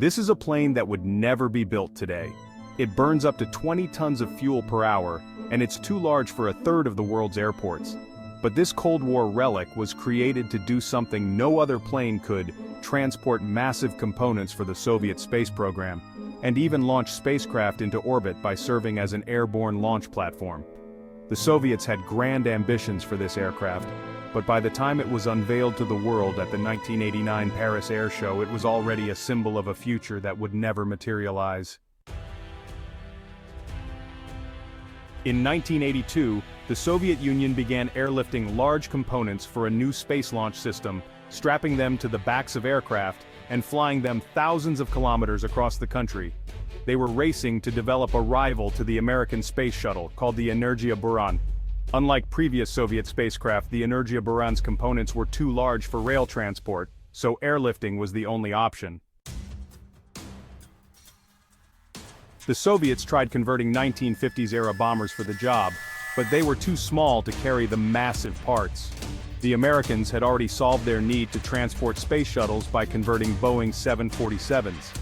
This is a plane that would never be built today. It burns up to 20 tons of fuel per hour, and it's too large for a third of the world's airports. But this Cold War relic was created to do something no other plane could: transport massive components for the Soviet space program, and even launch spacecraft into orbit by serving as an airborne launch platform. The Soviets had grand ambitions for this aircraft, but by the time it was unveiled to the world at the 1989 Paris Air Show, it was already a symbol of a future that would never materialize. In 1982, the Soviet Union began airlifting large components for a new space launch system, strapping them to the backs of aircraft and flying them thousands of kilometers across the country. They were racing to develop a rival to the American space shuttle, called the Energia Buran. Unlike previous Soviet spacecraft, the Energia Buran's components were too large for rail transport, so airlifting was the only option. The Soviets tried converting 1950s-era bombers for the job, but they were too small to carry the massive parts. The Americans had already solved their need to transport space shuttles by converting Boeing 747s.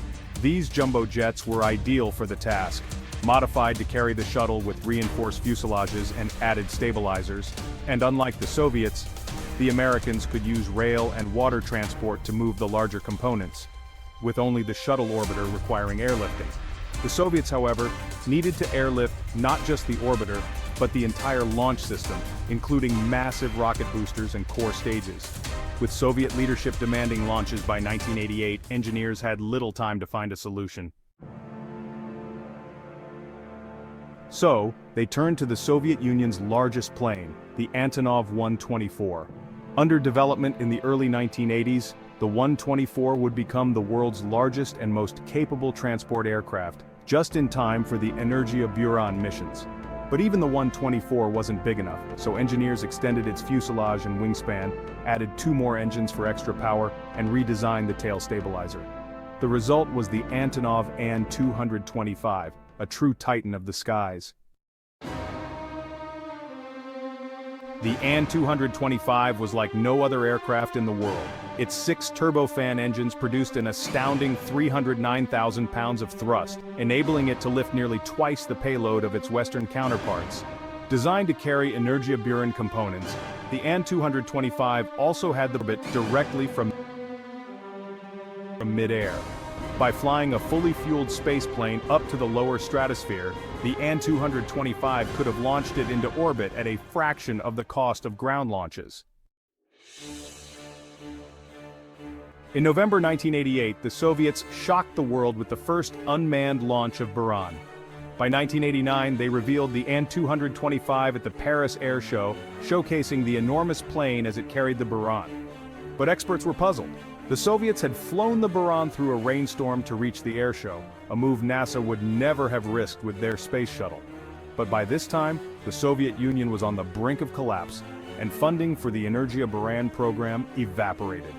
These jumbo jets were ideal for the task, modified to carry the shuttle with reinforced fuselages and added stabilizers, and unlike the Soviets, the Americans could use rail and water transport to move the larger components, with only the shuttle orbiter requiring airlifting. The Soviets, however, needed to airlift not just the orbiter, but the entire launch system, including massive rocket boosters and core stages. With Soviet leadership demanding launches by 1988, engineers had little time to find a solution. So, they turned to the Soviet Union's largest plane, the Antonov An-225. Under development in the early 1980s, the An-225 would become the world's largest and most capable transport aircraft, just in time for the Energia Buran missions. But even the An-225 wasn't big enough, so engineers extended its fuselage and wingspan, added 2 more engines for extra power, and redesigned the tail stabilizer. The result was the Antonov An-225, a true titan of the skies. The An-225 was like no other aircraft in the world. Its 6 turbofan engines produced an astounding 309,000 pounds of thrust, enabling it to lift nearly twice the payload of its Western counterparts. Designed to carry Energia Buran components, the An-225 also had the orbit directly from mid-air. By flying a fully fueled space plane up to the lower stratosphere, the An-225 could have launched it into orbit at a fraction of the cost of ground launches. In November 1988, the Soviets shocked the world with the first unmanned launch of Buran. By 1989, they revealed the An-225 at the Paris Air Show, showcasing the enormous plane as it carried the Buran. But experts were puzzled. The Soviets had flown the Buran through a rainstorm to reach the air show, a move NASA would never have risked with their space shuttle. But by this time, the Soviet Union was on the brink of collapse, and funding for the Energia Buran program evaporated.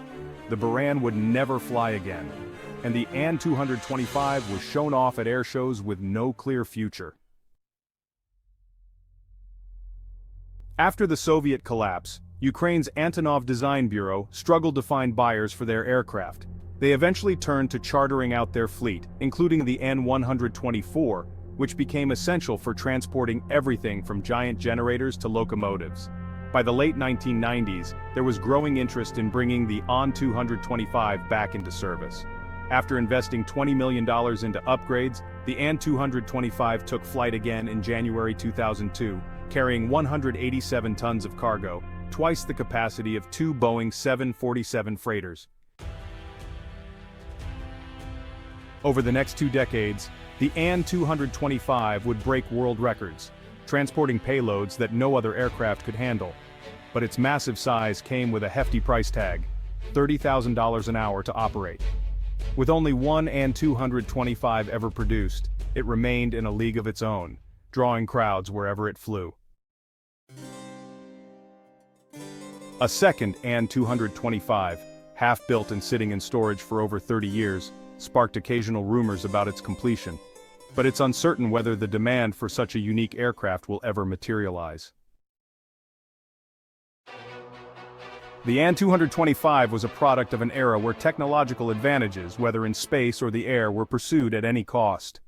The Buran would never fly again, and the An-225 was shown off at air shows with no clear future. After the Soviet collapse, Ukraine's Antonov Design Bureau struggled to find buyers for their aircraft. They eventually turned to chartering out their fleet, including the An-124, which became essential for transporting everything from giant generators to locomotives. By the late 1990s, there was growing interest in bringing the An-225 back into service. After investing $20 million into upgrades, the An-225 took flight again in January 2002, carrying 187 tons of cargo, twice the capacity of 2 Boeing 747 freighters. Over the next 2 decades, the An-225 would break world records, transporting payloads that no other aircraft could handle. But its massive size came with a hefty price tag, $30,000 an hour to operate. With only one An-225 ever produced, it remained in a league of its own, drawing crowds wherever it flew. A second An-225, half-built and sitting in storage for over 30 years, sparked occasional rumors about its completion. But it's uncertain whether the demand for such a unique aircraft will ever materialize. The An-225 was a product of an era where technological advantages, whether in space or the air, were pursued at any cost.